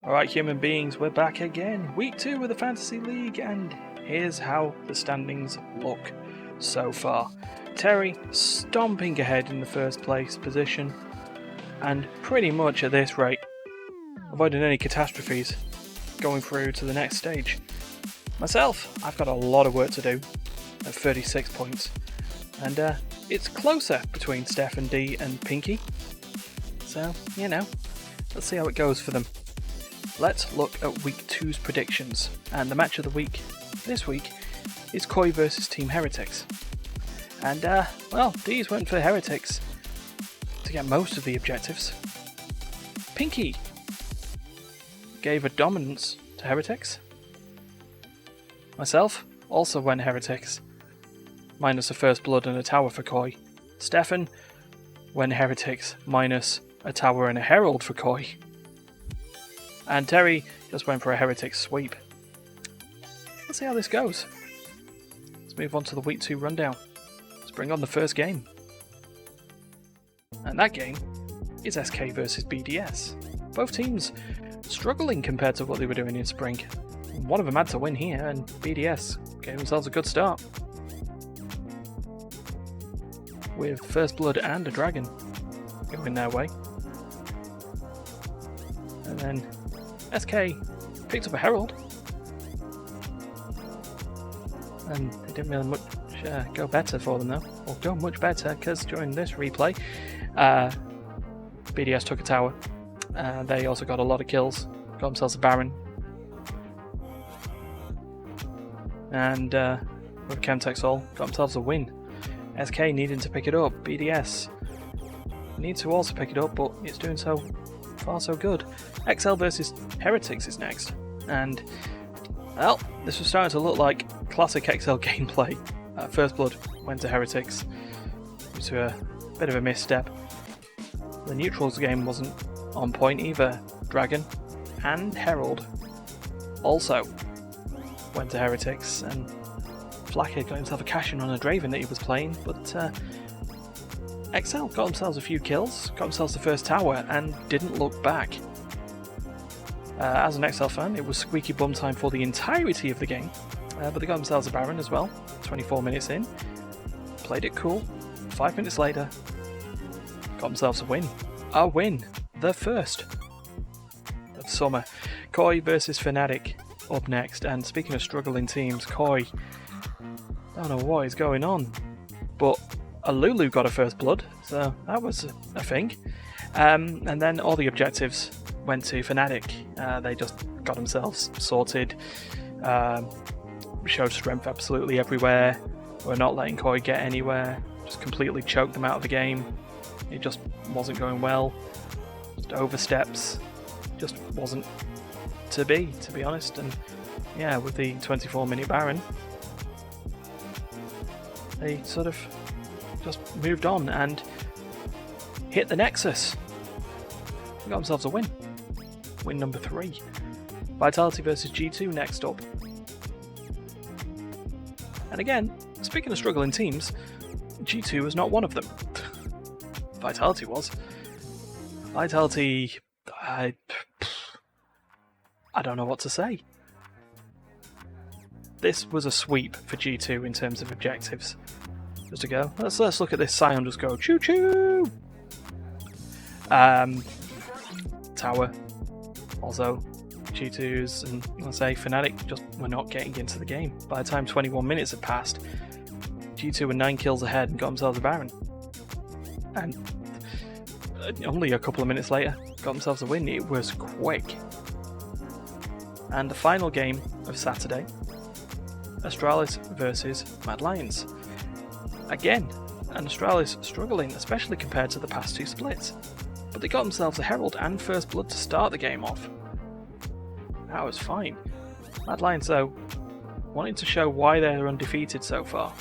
Alright, human beings, we're back again. Week 2 of the Fantasy League, and here's how the standings look so far. Terry stomping ahead in the first place position, and pretty much at this rate, avoiding any catastrophes, going through to the next stage. Myself, I've got a lot of work to do at 36 points, and it's closer between Steph and D and Pinky, so, let's see how it goes for them. Let's look at Week 2's predictions, and the match of the week this week is Koi versus Team Heretics. And, D's went for Heretics to get most of the objectives. Pinky gave a dominance to Heretics. Myself also went Heretics, minus a First Blood and a Tower for Koi. Stefan went Heretics, minus a Tower and a Herald for Koi. And Terry just went for a Heretic sweep. Let's see how this goes. Let's move on to the Week 2 rundown. Let's bring on the first game. And that game is SK versus BDS. Both teams struggling compared to what they were doing in spring. One of them had to win here, and BDS gave themselves a good start. With First Blood and a Dragon going their way. And then SK picked up a Herald, and it didn't really much go better for them though, or go much better, because during this replay, BDS took a tower. They also got a lot of kills, got themselves a Baron, and with Chemtech Soul, got themselves a win. SK needing to pick it up. BDS needs to also pick it up, but it's doing so far so good. XL versus Heretics is next, and well, this was starting to look like classic XL gameplay. First Blood went to Heretics due to a bit of a misstep. The neutrals game wasn't on point either. Dragon and Herald also went to Heretics, and Flacker got himself a cash-in on a Draven that he was playing, but XL got themselves a few kills, got themselves the first tower, and didn't look back. As an XL fan, it was squeaky bum time for the entirety of the game, but they got themselves a Baron as well, 24 minutes in, played it cool, 5 minutes later, got themselves a win. A win, the first of summer. Koi versus Fnatic up next, and speaking of struggling teams, Koi, don't know what is going on, but a Lulu got a First Blood, so that was a thing. And then all the objectives went to Fnatic. They just got themselves sorted, showed strength absolutely everywhere, were not letting Koi get anywhere, just completely choked them out of the game. It just wasn't going well, just oversteps, just wasn't to be honest. And yeah, with the 24-minute Baron, they sort of just moved on and hit the Nexus. They got themselves a win. Win number 3. Vitality versus G2 next up. And again, speaking of struggling teams, G2 was not one of them. Vitality was. Vitality, I don't know what to say. This was a sweep for G2 in terms of objectives. Just to go, let's look at this Scion just go choo choo. Tower, also G2's, and let's say Fnatic just were not getting into the game. By the time 21 minutes had passed, G2 were 9 kills ahead and got themselves a Baron. And only a couple of minutes later, got themselves a win. It was quick. And the final game of Saturday, Astralis versus Mad Lions. Again, and Astralis struggling, especially compared to the past 2 splits. But they got themselves a Herald and First Blood to start the game off. That was fine. Mad Lions, though, wanting to show why they're undefeated so far.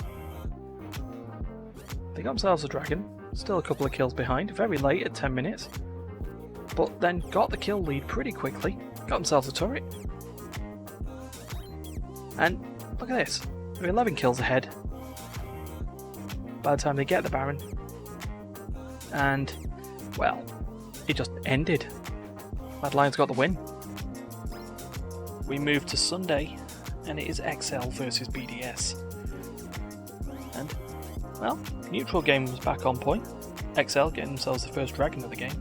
They got themselves a Dragon, still a couple of kills behind, very late at 10 minutes. But then got the kill lead pretty quickly, got themselves a turret. And look at this, they're 11 kills ahead by the time they get the Baron. And, well, it just ended. Mad Lions got the win. we move to Sunday, and it is XL versus BDS. And, well, neutral game was back on point. XL getting themselves the first dragon of the game.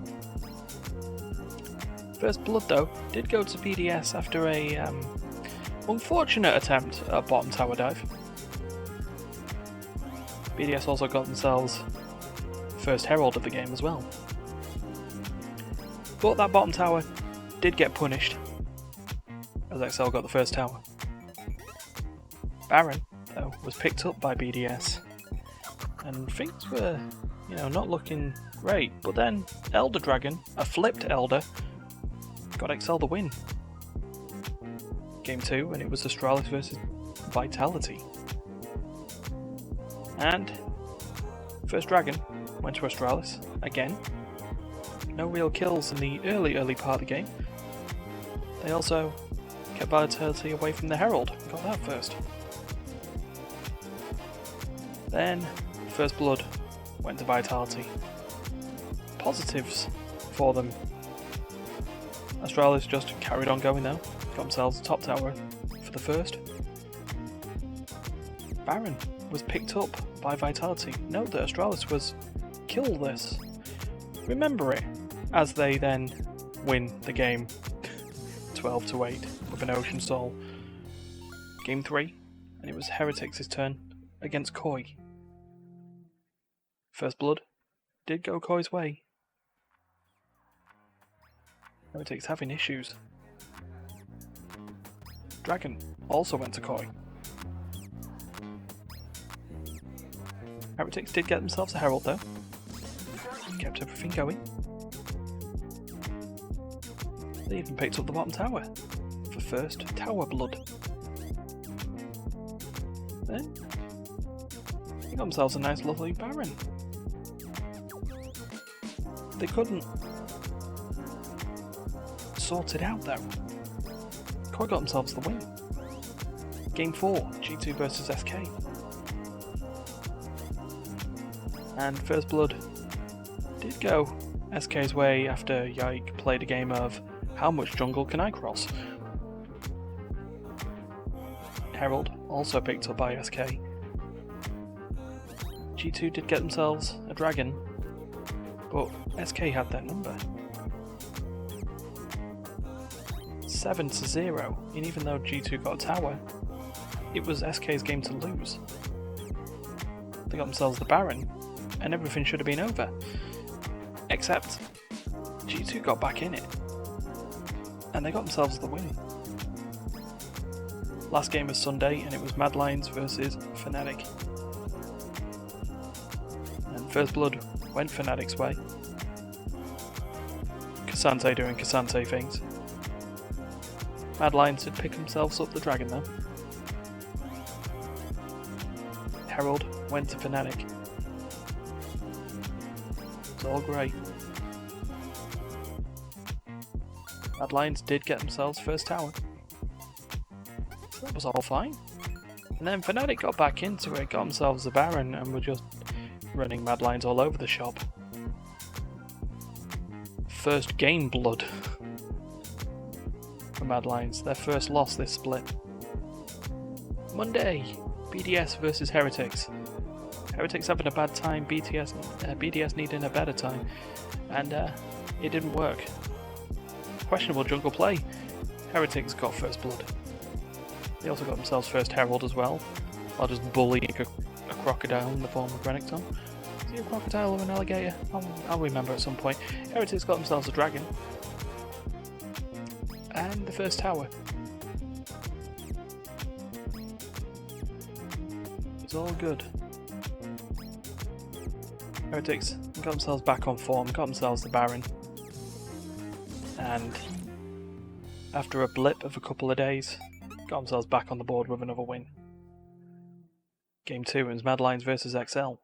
First blood, though, did go to BDS after a unfortunate attempt at a bottom tower dive. BDS also got themselves first herald of the game as well. But that bottom tower did get punished, as XL got the first tower. Baron, though, was picked up by BDS, and things were, not looking great. But then Elder Dragon, a flipped Elder, got XL the win. Game 2, and it was Astralis versus Vitality. And first dragon went to Astralis again. No real kills in the early part of the game. They also kept Vitality away from the Herald. Got that first. Then first blood went to Vitality. Positives for them. Astralis just carried on going though. Got themselves a top tower for the first. Baron was picked up by Vitality. Note that Astralis was kill this. Remember it, as they then win the game 12-8 with an Ocean Soul. Game 3, and it was Heretics' turn against Koi. First blood did go Koi's way. Heretics having issues. Dragon also went to Koi. Heretics did get themselves a herald though. Kept everything going. They even picked up the bottom tower for first tower blood. Then they got themselves a nice lovely Baron. They couldn't sort it out though. Koi got themselves the win. Game 4, G2 versus SK. And first blood did go SK's way after Yike played a game of how much jungle can I cross? Herald also picked up by SK. G2 did get themselves a dragon, but SK had their number. 7-0, and even though G2 got a tower, it was SK's game to lose. They got themselves the Baron, and everything should have been over. Except, G2 got back in it, and they got themselves the win. Last game was Sunday, and it was Mad Lions versus Fnatic. And first blood went Fnatic's way. Cassante doing Cassante things. Mad Lions had picked themselves up the dragon though. Herald went to Fnatic. It's all great. Mad Lions did get themselves first tower. So that was all fine. And then Fnatic got back into it, got themselves the Baron, and were just running Mad Lions all over the shop. First game blood for Mad Lions, their first loss this split. Monday, BDS versus Heretics. Heretics having a bad time, BDS needing a better time, and it didn't work. Questionable jungle play. Heretics got first blood. They also got themselves first herald as well, while just bullying a crocodile in the form of Renekton. Is he a crocodile or an alligator? I'll remember at some point. Heretics got themselves a dragon. And the first tower. It's all good. Heretics got themselves back on form, got themselves the Baron. And after a blip of a couple of days, got themselves back on the board with another win. Game 2 is Mad Lions versus XL.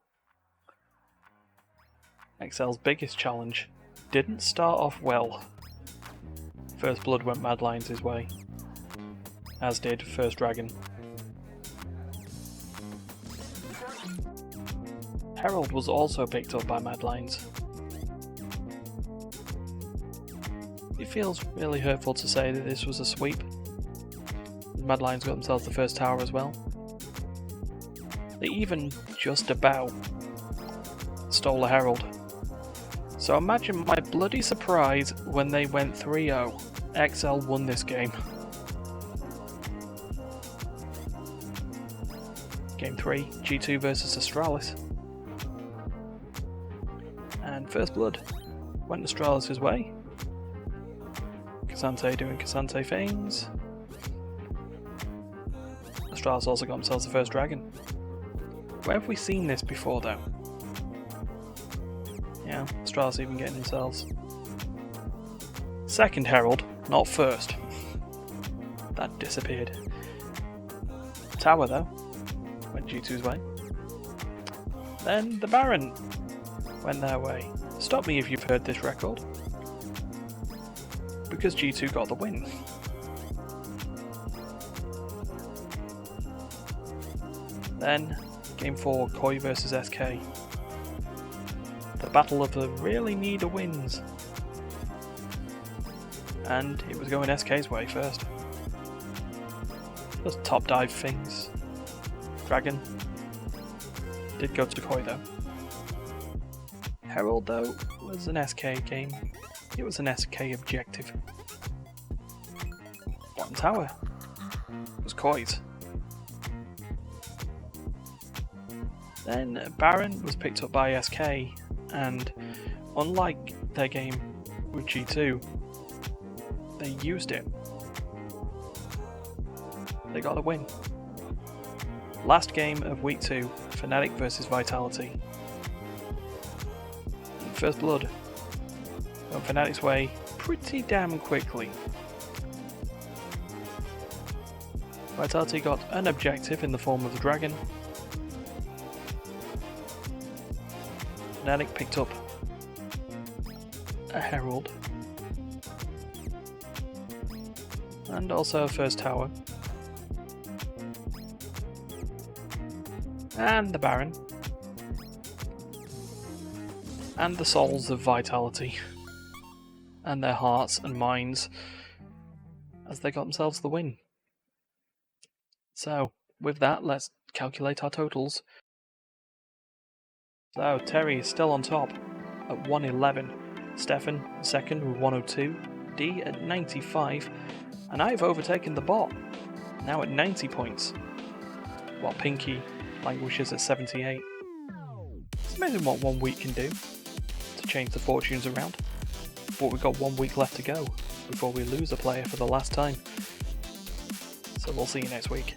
XL's biggest challenge didn't start off well. First blood went Mad Lions' way, as did First Dragon. Herald was also picked up by Mad Lions. It feels really hurtful to say that this was a sweep, The Mad Lions got themselves the first tower as well. They even just about stole a Herald. So imagine my bloody surprise when they went 3-0. XL won this game. Game 3, G2 versus Astralis. And first blood went Astralis' way. Cassante doing Cassante things. Astralis also got themselves the first dragon. Where have we seen this before though? Yeah, Astralis even getting themselves second Herald, not first. That disappeared. Tower though, went G2's way. Then the Baron went their way. Stop me if you've heard this record. Because G2 got the win. Then, Game 4, Koi versus SK. The battle of the really neither wins. And it was going SK's way first. Just top dive things. Dragon. Did go to Koi though. Herald though was an SK game. It was an SK objective. Bottom tower was Koi's. Then Baron was picked up by SK, and unlike their game with G2, they used it. They got the win. Last game of week 2, Fnatic versus Vitality. First blood went Fnatic's way pretty damn quickly. Vitality got an objective in the form of the dragon. Fnatic picked up a Herald. And also a first tower. And the Baron. And the souls of Vitality. And their hearts and minds as they got themselves the win. So, with that, let's calculate our totals. So, Terry is still on top at 111, Stefan second with 102, D at 95, and I've overtaken the bot, now at 90 points, while Pinky languishes at 78. It's amazing what 1 week can do to change the fortunes around, but we've got 1 week left to go before we lose a player for the last time. So we'll see you next week.